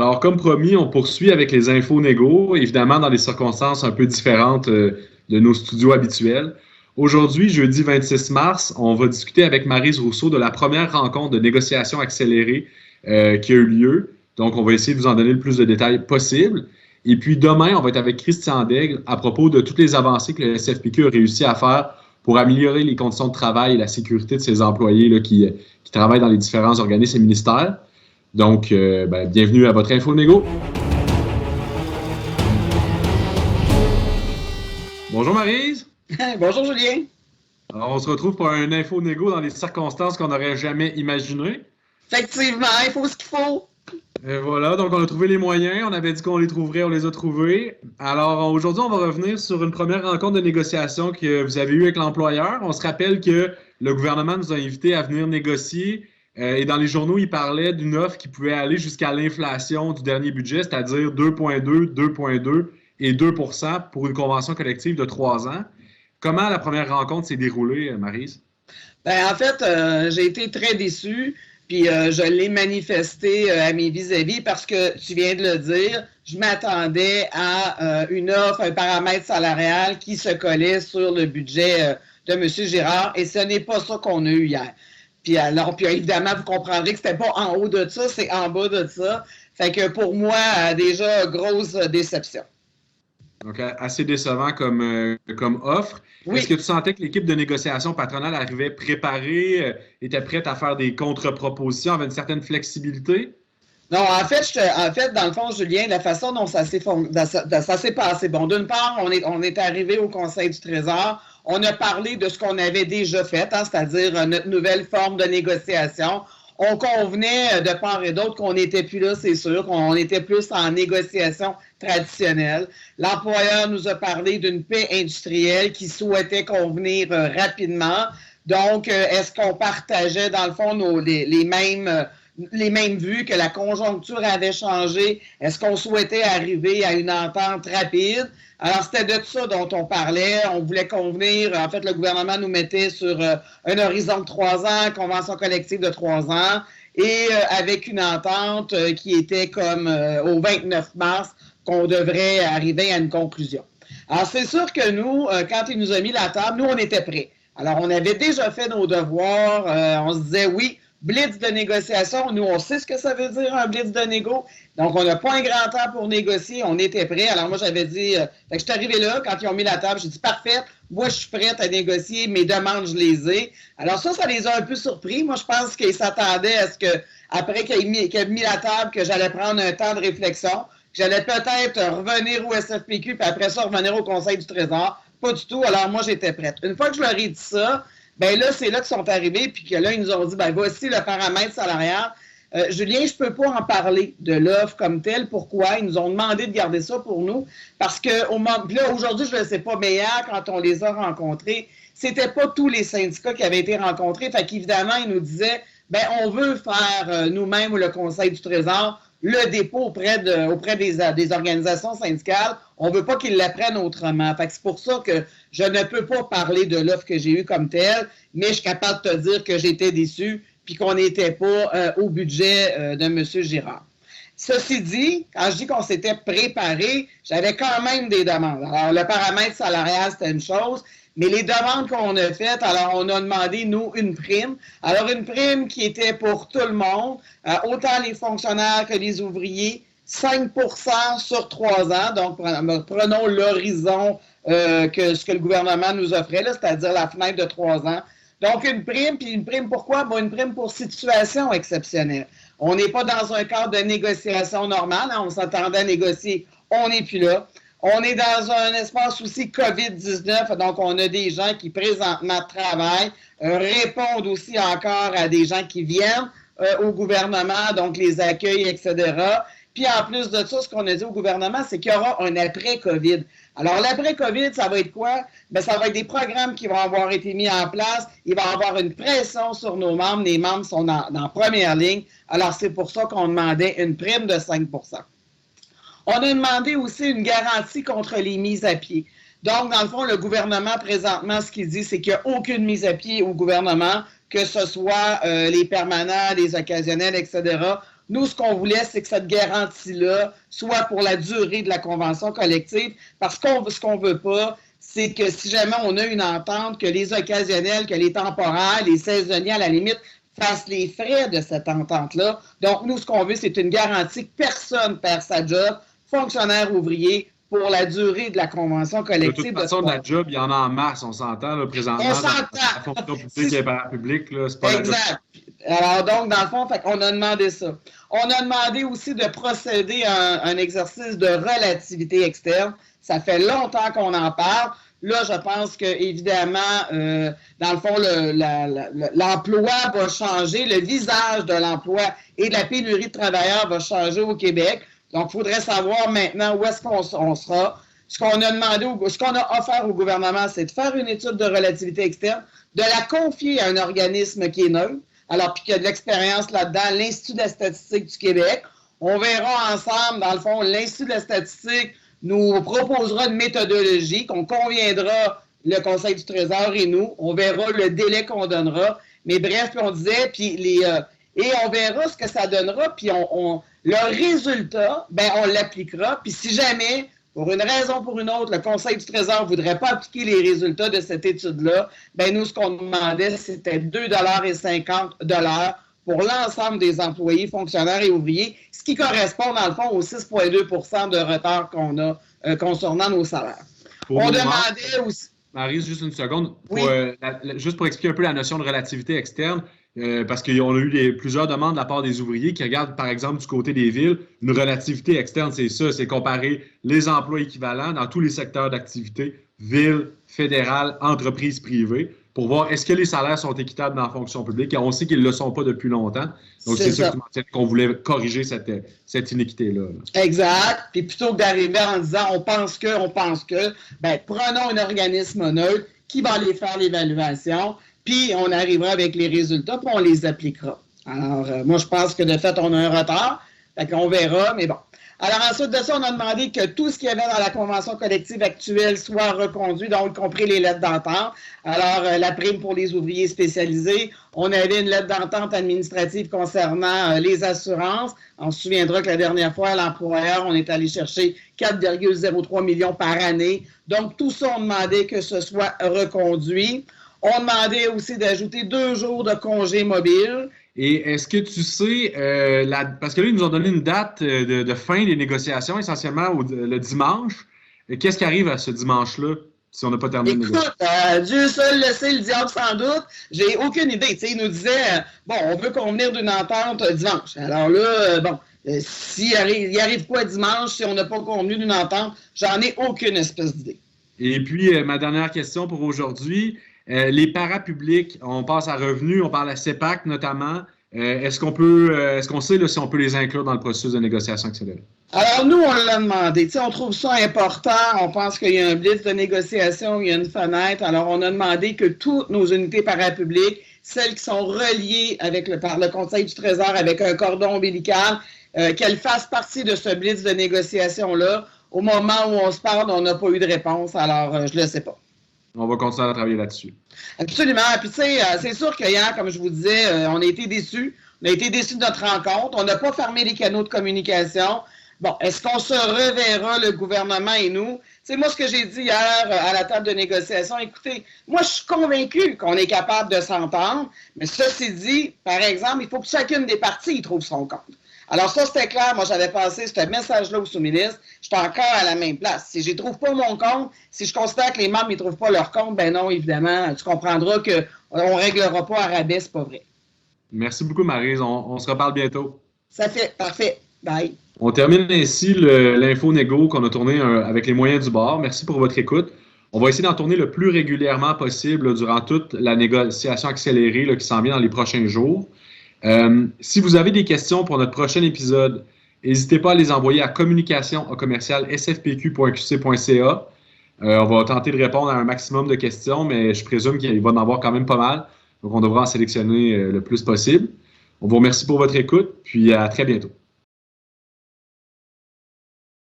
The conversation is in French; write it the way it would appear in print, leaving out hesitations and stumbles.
Alors, comme promis, on poursuit avec les infos négo, évidemment dans des circonstances un peu différentes de nos studios habituels. Aujourd'hui, jeudi 26 mars, on va discuter avec Maryse Rousseau de la première rencontre de négociation accélérée qui a eu lieu. Donc, on va essayer de vous en donner le plus de détails possible. Et puis demain, on va être avec Christian Daigle à propos de toutes les avancées que le SFPQ a réussi à faire pour améliorer les conditions de travail et la sécurité de ses employés là, qui travaillent dans les différents organismes et ministères. Donc, bienvenue à votre Info Négo. Bonjour Maryse. Bonjour Julien. Alors, on se retrouve pour un Info Négo dans les circonstances qu'on n'aurait jamais imaginées. Effectivement, il faut ce qu'il faut. Et voilà, donc on a trouvé les moyens, on avait dit qu'on les trouverait, on les a trouvés. Alors aujourd'hui, on va revenir sur une première rencontre de négociation que vous avez eue avec l'employeur. On se rappelle que le gouvernement nous a invités à venir négocier et dans les journaux, il parlait d'une offre qui pouvait aller jusqu'à l'inflation du dernier budget, c'est-à-dire 2,2, 2,2 et 2 % pour une convention collective de 3 ans. Comment la première rencontre s'est déroulée, Maryse? En fait, j'ai été très déçu. Puis je l'ai manifesté à mes vis-à-vis parce que, tu viens de le dire, je m'attendais à une offre, un paramètre salarial qui se collait sur le budget de M. Girard et ce n'est pas ça qu'on a eu hier. Puis évidemment, vous comprendrez que c'était pas en haut de ça, c'est en bas de ça. Fait que pour moi, déjà, grosse déception. Donc, assez décevant comme offre. Oui. Est-ce que tu sentais que l'équipe de négociation patronale arrivait préparée, était prête à faire des contre-propositions, avait une certaine flexibilité? Non, en fait, dans le fond, Julien, la façon dont ça s'est passé. Bon, d'une part, on est arrivé au Conseil du Trésor, on a parlé de ce qu'on avait déjà fait, c'est-à-dire notre nouvelle forme de négociation. On convenait de part et d'autre qu'on n'était plus là, c'est sûr, qu'on était plus en négociation traditionnelle. L'employeur nous a parlé d'une paix industrielle qui souhaitait convenir rapidement. Donc, est-ce qu'on partageait, dans le fond, les mêmes vues, que la conjoncture avait changé? Est-ce qu'on souhaitait arriver à une entente rapide? Alors, c'était de ça dont on parlait. On voulait convenir. En fait, le gouvernement nous mettait sur un horizon de 3 ans, convention collective de 3 ans, et avec une entente qui était comme au 29 mars, qu'on devrait arriver à une conclusion. Alors, c'est sûr que nous, quand il nous a mis la table, nous, on était prêts. Alors, on avait déjà fait nos devoirs. On se disait, oui, blitz de négociation. Nous, on sait ce que ça veut dire, un blitz de négo. Donc, on n'a pas un grand temps pour négocier. On était prêts. Alors, moi, j'avais dit... je suis arrivé là, quand ils ont mis la table, j'ai dit, parfait, moi, je suis prête à négocier. Mes demandes, je les ai. Alors, ça les a un peu surpris. Moi, je pense qu'ils s'attendaient à ce que, après qu'il ait mis la table, que j'allais prendre un temps de réflexion, que j'allais peut-être revenir au SFPQ, puis après ça, revenir au Conseil du Trésor. Pas du tout. Alors, moi, j'étais prête. Une fois que je leur ai dit ça, là, c'est là qu'ils sont arrivés, puis que là, ils nous ont dit, voici le paramètre salarial. Julien, je ne peux pas en parler de l'offre comme telle. Pourquoi? Ils nous ont demandé de garder ça pour nous, parce que là, aujourd'hui, je ne le sais pas, mais hier, quand on les a rencontrés, c'était pas tous les syndicats qui avaient été rencontrés. Fait qu'évidemment, ils nous disaient, on veut faire nous-mêmes, le Conseil du Trésor, le dépôt auprès des organisations syndicales. On ne veut pas qu'ils l'apprennent autrement. Fait que c'est pour ça que je ne peux pas parler de l'offre que j'ai eue comme telle, mais je suis capable de te dire que j'étais déçu puis qu'on n'était pas au budget de M. Girard. Ceci dit, quand je dis qu'on s'était préparé, j'avais quand même des demandes. Alors, le paramètre salarial, c'était une chose, mais les demandes qu'on a faites, alors on a demandé, nous, une prime. Alors, une prime qui était pour tout le monde, autant les fonctionnaires que les ouvriers, 5 % sur 3 ans. Donc, prenons l'horizon que ce que le gouvernement nous offrait, là, c'est-à-dire la fenêtre de 3 ans. Donc, une prime, puis une prime pourquoi? Une prime pour situation exceptionnelle. On n'est pas dans un cadre de négociation normale. On s'attendait à négocier. On n'est plus là. On est dans un espace aussi COVID-19. Donc, on a des gens qui présentement travaillent, répondent aussi encore à des gens qui viennent au gouvernement, donc les accueils, etc. Puis, en plus de ça, ce qu'on a dit au gouvernement, c'est qu'il y aura un après-COVID. Alors, l'après-COVID, ça va être quoi? Ça va être des programmes qui vont avoir été mis en place. Il va y avoir une pression sur nos membres. Les membres sont dans première ligne. Alors, c'est pour ça qu'on demandait une prime de 5 %. On a demandé aussi une garantie contre les mises à pied. Donc, dans le fond, le gouvernement, présentement, ce qu'il dit, c'est qu'il n'y a aucune mise à pied au gouvernement, que ce soit les permanents, les occasionnels, etc. Nous, ce qu'on voulait, c'est que cette garantie-là soit pour la durée de la convention collective, parce que ce qu'on veut pas, c'est que si jamais on a une entente, que les occasionnels, que les temporaires, les saisonniers, à la limite, fassent les frais de cette entente-là. Donc, nous, ce qu'on veut, c'est une garantie que personne perd sa job, fonctionnaire, ouvrier, pour la durée de la convention collective. De toute façon, de la job, il y en a en masse, on s'entend, là, présentement. On s'entend. La fonction publique et parapublique, c'est pas exact. Alors, donc, dans le fond, on a demandé ça. On a demandé aussi de procéder à un exercice de relativité externe. Ça fait longtemps qu'on en parle. Là, je pense que évidemment, dans le fond, l'emploi va changer, le visage de l'emploi et de la pénurie de travailleurs va changer au Québec. Donc, il faudrait savoir maintenant où est-ce qu'on sera. Ce qu'on a demandé, ce qu'on a offert au gouvernement, c'est de faire une étude de relativité externe, de la confier à un organisme qui est neutre, alors puis qu'il y a de l'expérience là-dedans, l'Institut de la statistique du Québec. On verra ensemble, dans le fond, l'Institut de la statistique nous proposera une méthodologie qu'on conviendra, le Conseil du Trésor et nous. On verra le délai qu'on donnera. Mais bref, puis on disait, et on verra ce que ça donnera, puis le résultat, on l'appliquera. Puis si jamais, pour une raison ou pour une autre, le Conseil du Trésor ne voudrait pas appliquer les résultats de cette étude-là, nous, ce qu'on demandait, c'était 2,50 $ pour l'ensemble des employés, fonctionnaires et ouvriers, ce qui correspond, dans le fond, aux 6,2 % de retard qu'on a concernant nos salaires. On demandait aussi... Maryse, juste une seconde. Oui. Juste pour expliquer un peu la notion de relativité externe, parce qu'on a eu plusieurs demandes de la part des ouvriers qui regardent, par exemple, du côté des villes, une relativité externe, c'est ça, c'est comparer les emplois équivalents dans tous les secteurs d'activité, villes, fédérales, entreprises privées, pour voir est-ce que les salaires sont équitables dans la fonction publique. Et on sait qu'ils ne le sont pas depuis longtemps. Donc, c'est ça qu'on voulait corriger cette inéquité-là. Exact. Puis plutôt que d'arriver en disant on pense que, prenons un organisme neutre qui va aller faire l'évaluation, puis on arrivera avec les résultats, puis on les appliquera. Alors, moi, je pense que de fait, on a un retard. Fait qu'on verra, mais bon. Alors, ensuite de ça, on a demandé que tout ce qu'il y avait dans la convention collective actuelle soit reconduit, donc y compris les lettres d'entente. Alors, la prime pour les ouvriers spécialisés, on avait une lettre d'entente administrative concernant les assurances. On se souviendra que la dernière fois, l'employeur, on est allé chercher 4,03 millions par année. Donc, tout ça, on demandait que ce soit reconduit. On demandait aussi d'ajouter 2 jours de congé mobile. Et est-ce que tu sais, parce que là, ils nous ont donné une date de fin des négociations, essentiellement le dimanche. Qu'est-ce qui arrive à ce dimanche-là, si on n'a pas terminé les négociations? Écoute, Dieu seul le sait, le diable sans doute. J'ai aucune idée. Tu sais, il nous disait, on veut convenir d'une entente dimanche. Alors là, s'il arrive quoi dimanche, si on n'a pas convenu d'une entente, j'en ai aucune espèce d'idée. Et puis, ma dernière question pour aujourd'hui. Les parapublics, on passe à revenus, on parle à CEPAC notamment. Est-ce qu'on sait là, si on peut les inclure dans le processus de négociation accélérée? Alors, nous, on l'a demandé. Tu sais, on trouve ça important. On pense qu'il y a un blitz de négociation, il y a une fenêtre. Alors, on a demandé que toutes nos unités parapubliques, celles qui sont reliées par le Conseil du Trésor avec un cordon ombilical, qu'elles fassent partie de ce blitz de négociation-là. Au moment où on se parle, on n'a pas eu de réponse. Alors, je ne le sais pas. On va continuer à travailler là-dessus. Absolument. Puis, tu sais, c'est sûr que hier, comme je vous disais, on a été déçus. On a été déçus de notre rencontre. On n'a pas fermé les canaux de communication. Bon, est-ce qu'on se reverra, le gouvernement et nous? Tu sais, moi, ce que j'ai dit hier à la table de négociation, écoutez, moi, je suis convaincu qu'on est capable de s'entendre. Mais ceci dit, par exemple, il faut que chacune des parties y trouve son compte. Alors ça, c'était clair. Moi, j'avais passé ce message-là au sous-ministre. J'étais encore à la même place. Si je ne trouve pas mon compte, si je constate que les membres ne trouvent pas leur compte, ben non, évidemment, tu comprendras qu'on ne réglera pas à rabais, c'est pas vrai. Merci beaucoup, Maryse. On se reparle bientôt. Ça fait. Parfait. Bye. On termine ainsi l'info négo qu'on a tourné avec les moyens du bord. Merci pour votre écoute. On va essayer d'en tourner le plus régulièrement possible là, durant toute la négociation accélérée là, qui s'en vient dans les prochains jours. Si vous avez des questions pour notre prochain épisode, n'hésitez pas à les envoyer à communication@sfpq.qc.ca. On va tenter de répondre à un maximum de questions, mais je présume qu'il va en avoir quand même pas mal. Donc, on devra en sélectionner le plus possible. On vous remercie pour votre écoute, puis à très bientôt.